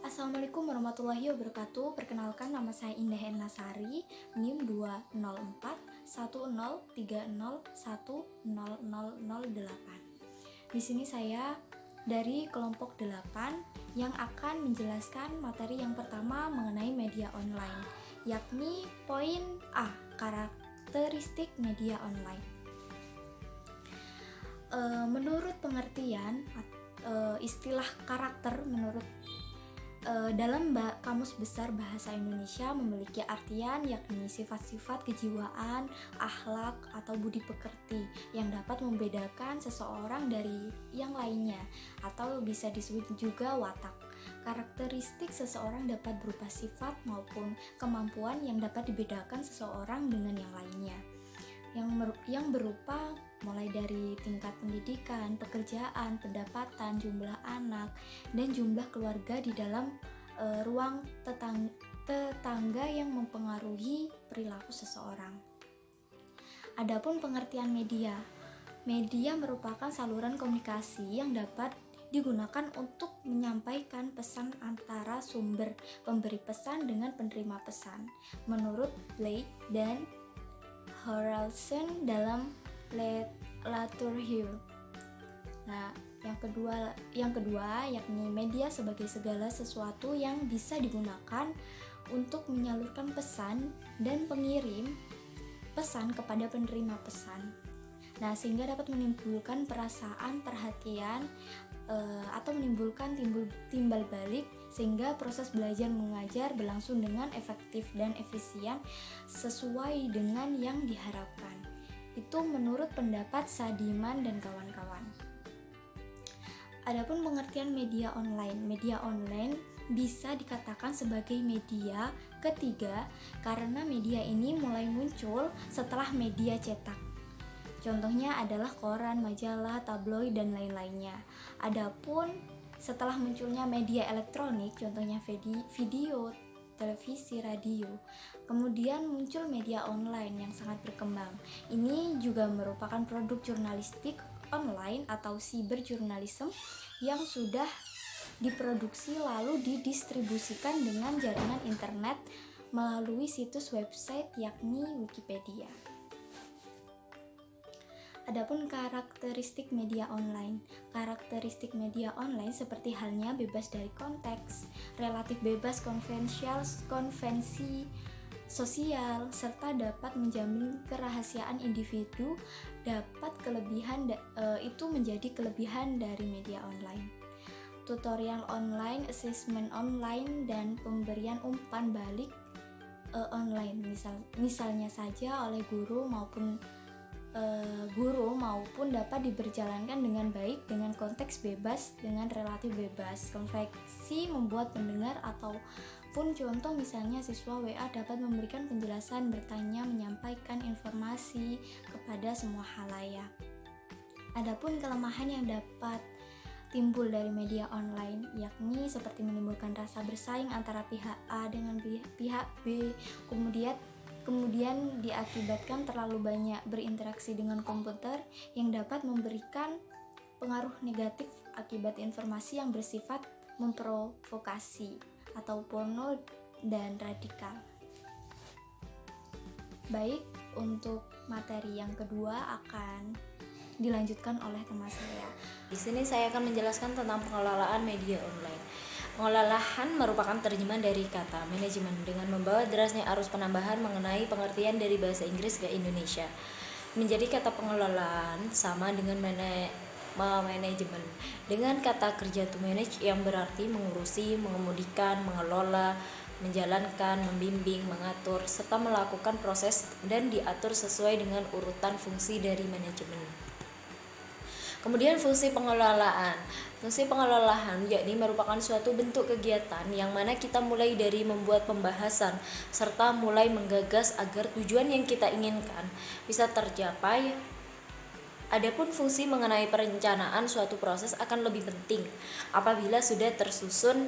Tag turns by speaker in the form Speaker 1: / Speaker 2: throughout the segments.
Speaker 1: Assalamualaikum warahmatullahi wabarakatuh. Perkenalkan, nama saya Indah Ernasari, NIM 20410301008. Di sini saya dari kelompok 8 yang akan menjelaskan materi yang pertama mengenai media online, yakni poin A, karakteristik media online. Menurut pengertian istilah karakter dalam Kamus Besar Bahasa Indonesia memiliki artian yakni sifat-sifat kejiwaan, akhlak, atau budi pekerti yang dapat membedakan seseorang dari yang lainnya, atau bisa disebut juga watak. Karakteristik seseorang dapat berupa sifat maupun kemampuan yang dapat dibedakan seseorang dengan yang lainnya, yang berupa mulai dari tingkat pendidikan, pekerjaan, pendapatan, jumlah anak, dan jumlah keluarga di dalam ruang tetangga yang mempengaruhi perilaku seseorang. Adapun pengertian media merupakan saluran komunikasi yang dapat digunakan untuk menyampaikan pesan antara sumber pemberi pesan dengan penerima pesan, menurut Blake dan Harrelson dalam Literature. Nah, yang kedua yakni media sebagai segala sesuatu yang bisa digunakan untuk menyalurkan pesan dan pengirim pesan kepada penerima pesan. Nah, sehingga dapat menimbulkan perasaan perhatian atau menimbulkan timbal balik, sehingga proses belajar mengajar berlangsung dengan efektif dan efisien sesuai dengan yang diharapkan. Itu menurut pendapat Sadiman dan kawan-kawan. Adapun pengertian media online bisa dikatakan sebagai media ketiga karena media ini mulai muncul setelah media cetak. Contohnya adalah koran, majalah, tabloid, dan lain-lainnya. Adapun setelah munculnya media elektronik, contohnya video, televisi, radio, kemudian muncul media online yang sangat berkembang. Ini juga merupakan produk jurnalistik online atau cyberjournalism yang sudah diproduksi lalu didistribusikan dengan jaringan internet melalui situs website yakni Wikipedia. Adapun karakteristik media online. Karakteristik media online seperti halnya bebas dari konteks, relatif bebas konvensi sosial, serta dapat menjamin kerahasiaan individu. Itu menjadi kelebihan dari media online. Tutorial online, assessment online, dan pemberian umpan balik online, misalnya saja oleh guru maupun dapat diberjalankan dengan baik dengan konteks bebas dengan relatif bebas. Konveksi membuat pendengar ataupun contoh misalnya siswa WA dapat memberikan penjelasan, bertanya, menyampaikan informasi kepada semua halayak. Adapun kelemahan yang dapat timbul dari media online yakni seperti menimbulkan rasa bersaing antara pihak A dengan pihak B, kemudian diakibatkan terlalu banyak berinteraksi dengan komputer yang dapat memberikan pengaruh negatif akibat informasi yang bersifat memprovokasi atau porno dan radikal. Baik, untuk materi yang kedua akan dilanjutkan oleh teman saya.
Speaker 2: Di sini saya akan menjelaskan tentang pengelolaan media online. Pengelolaan merupakan terjemahan dari kata manajemen dengan membawa derasnya arus penambahan mengenai pengertian dari bahasa Inggris ke Indonesia. Menjadi kata pengelolaan sama dengan manajemen dengan kata kerja to manage yang berarti mengurusi, mengemudikan, mengelola, menjalankan, membimbing, mengatur, serta melakukan proses dan diatur sesuai dengan urutan fungsi dari manajemen. Kemudian fungsi pengelolaan. Fungsi pengelolaan yakni merupakan suatu bentuk kegiatan yang mana kita mulai dari membuat pembahasan serta mulai menggagas agar tujuan yang kita inginkan bisa tercapai. Adapun fungsi mengenai perencanaan suatu proses akan lebih penting apabila sudah tersusun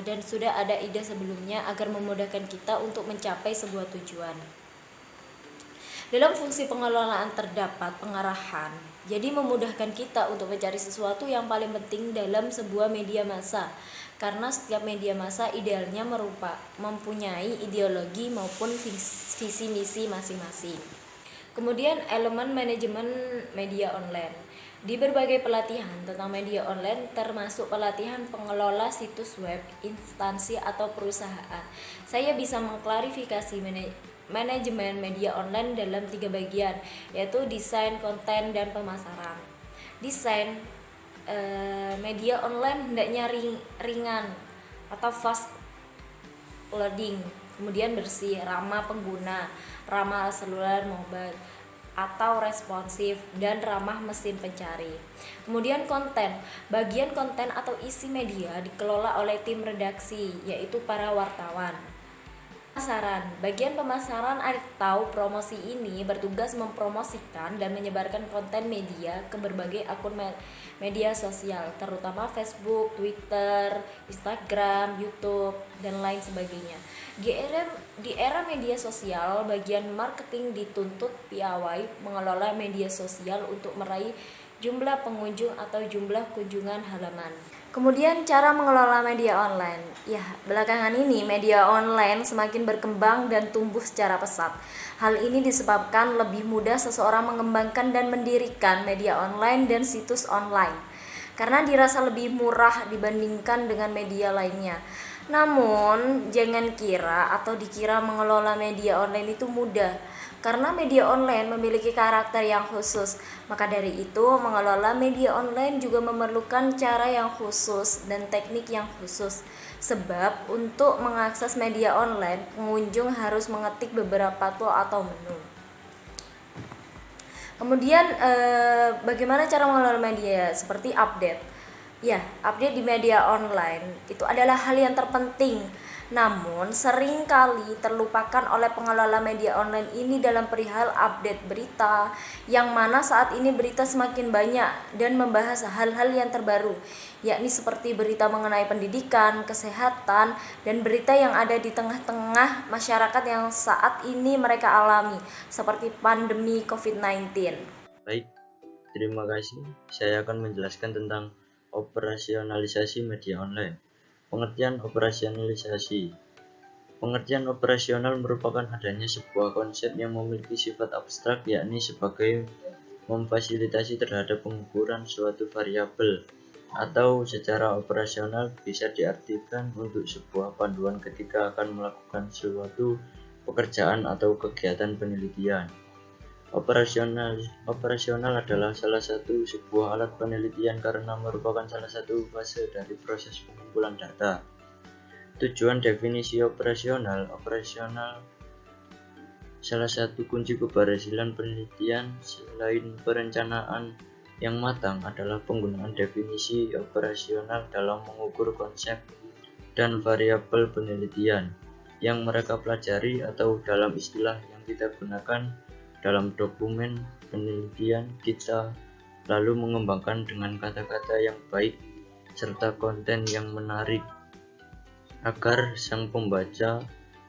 Speaker 2: dan sudah ada ide sebelumnya agar memudahkan kita untuk mencapai sebuah tujuan. Dalam fungsi pengelolaan terdapat pengarahan, Jadi memudahkan kita untuk mencari sesuatu yang paling penting dalam sebuah media massa. Karena setiap media massa idealnya mempunyai ideologi maupun visi misi masing-masing. Kemudian elemen manajemen media online. Di berbagai pelatihan tentang media online termasuk pelatihan pengelola situs web, instansi atau perusahaan, saya bisa mengklarifikasi manajemen media online dalam 3 bagian, yaitu desain, konten, dan pemasaran. Desain media online hendaknya ringan atau fast loading, kemudian bersih, ramah pengguna, ramah seluler mobile atau responsif, dan ramah mesin pencari. Kemudian konten, bagian konten atau isi media dikelola oleh tim redaksi, yaitu para wartawan. Pemasaran, bagian pemasaran atau promosi ini bertugas mempromosikan dan menyebarkan konten media ke berbagai akun media sosial, terutama Facebook, Twitter, Instagram, YouTube, dan lain sebagainya. Di era media sosial, bagian marketing dituntut piawai mengelola media sosial untuk meraih jumlah pengunjung atau jumlah kunjungan halaman. Kemudian cara mengelola media online. Ya, belakangan ini media online semakin berkembang dan tumbuh secara pesat. Hal ini disebabkan lebih mudah seseorang mengembangkan dan mendirikan media online dan situs online, karena dirasa lebih murah dibandingkan dengan media lainnya. Namun, jangan kira atau dikira mengelola media online itu mudah, karena media online memiliki karakter yang khusus. Maka dari itu, mengelola media online juga memerlukan cara yang khusus dan teknik yang khusus. Sebab untuk mengakses media online, pengunjung harus mengetik beberapa tool atau menu. Kemudian bagaimana cara mengelola media? Seperti update. Ya, update di media online itu adalah hal yang terpenting. Namun seringkali terlupakan oleh pengelola media online ini dalam perihal update berita, yang mana saat ini berita semakin banyak dan membahas hal-hal yang terbaru, yakni seperti berita mengenai pendidikan, kesehatan, dan berita yang ada di tengah-tengah masyarakat yang saat ini mereka alami, seperti pandemi COVID-19.
Speaker 3: Baik, terima kasih. Saya akan menjelaskan tentang operasionalisasi media online. Pengertian operasionalisasi. Pengertian operasional merupakan adanya sebuah konsep yang memiliki sifat abstrak, yakni sebagai memfasilitasi terhadap pengukuran suatu variabel, atau secara operasional bisa diartikan untuk sebuah panduan ketika akan melakukan suatu pekerjaan atau kegiatan penelitian. Operasional adalah salah satu sebuah alat penelitian karena merupakan salah satu fase dari proses pengumpulan data. Tujuan definisi operasional salah satu kunci keberhasilan penelitian selain perencanaan yang matang adalah penggunaan definisi operasional dalam mengukur konsep dan variabel penelitian yang mereka pelajari, atau dalam istilah yang kita gunakan dalam dokumen penelitian, kita lalu mengembangkan dengan kata-kata yang baik serta konten yang menarik agar sang pembaca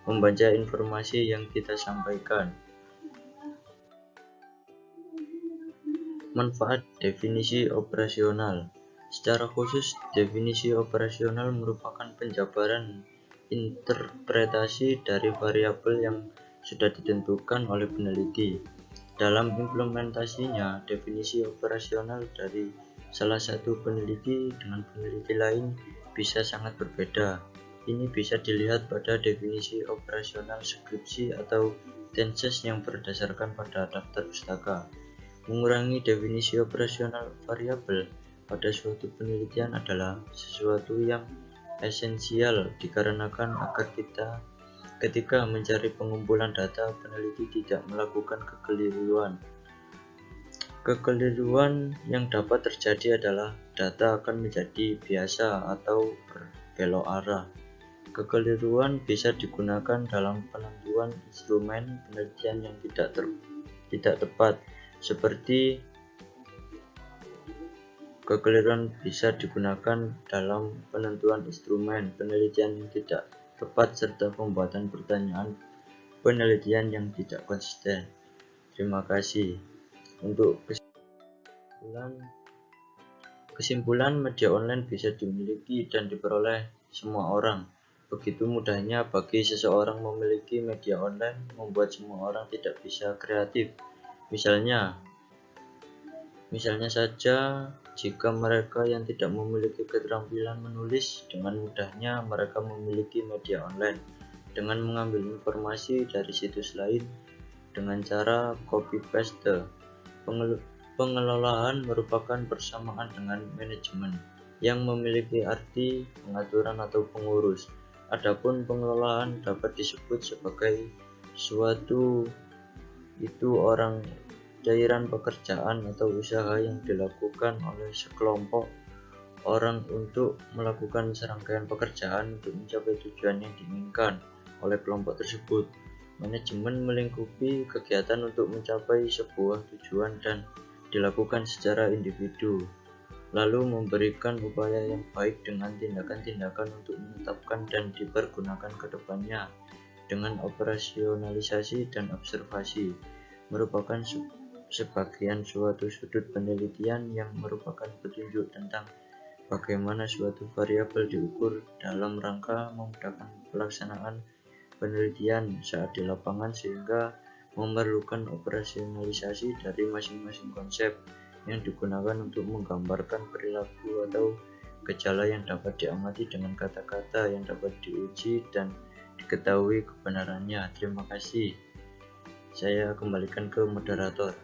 Speaker 3: membaca informasi yang kita sampaikan. Manfaat definisi operasional. Secara khusus, definisi operasional merupakan penjabaran interpretasi dari variabel yang sudah ditentukan oleh peneliti. Dalam implementasinya, definisi operasional dari salah satu peneliti dengan peneliti lain bisa sangat berbeda. Ini bisa dilihat pada definisi operasional skripsi atau tesis yang berdasarkan pada daftar pustaka. Mengurangi definisi operasional variabel pada suatu penelitian adalah sesuatu yang esensial, dikarenakan agar kita ketika mencari pengumpulan data, peneliti tidak melakukan kekeliruan. Kekeliruan yang dapat terjadi adalah data akan menjadi biasa atau berbelok arah. Kekeliruan bisa digunakan dalam penentuan instrumen penelitian yang tidak tepat, seperti kekeliruan bisa digunakan dalam penentuan instrumen penelitian yang tidak tepat serta pembuatan pertanyaan penelitian yang tidak konsisten. Terima kasih untuk Kesimpulan, media online bisa dimiliki dan diperoleh semua orang. Begitu mudahnya bagi seseorang memiliki media online membuat semua orang tidak bisa kreatif. Misalnya saja, jika mereka yang tidak memiliki keterampilan menulis, dengan mudahnya mereka memiliki media online dengan mengambil informasi dari situs lain dengan cara copy paste. Pengelolaan merupakan persamaan dengan manajemen yang memiliki arti pengaturan atau pengurus. Adapun pengelolaan dapat disebut sebagai suatu daerah pekerjaan atau usaha yang dilakukan oleh sekelompok orang untuk melakukan serangkaian pekerjaan untuk mencapai tujuan yang diinginkan oleh kelompok tersebut. Manajemen melingkupi kegiatan untuk mencapai sebuah tujuan dan dilakukan secara individu, lalu memberikan upaya yang baik dengan tindakan-tindakan untuk menetapkan dan dipergunakan ke depannya. Dengan operasionalisasi dan observasi merupakan sebagian suatu sudut penelitian yang merupakan petunjuk tentang bagaimana suatu variabel diukur dalam rangka memudahkan pelaksanaan penelitian saat di lapangan, sehingga memerlukan operasionalisasi dari masing-masing konsep yang digunakan untuk menggambarkan perilaku atau gejala yang dapat diamati dengan kata-kata yang dapat diuji dan diketahui kebenarannya. Terima kasih. Saya kembalikan ke moderator.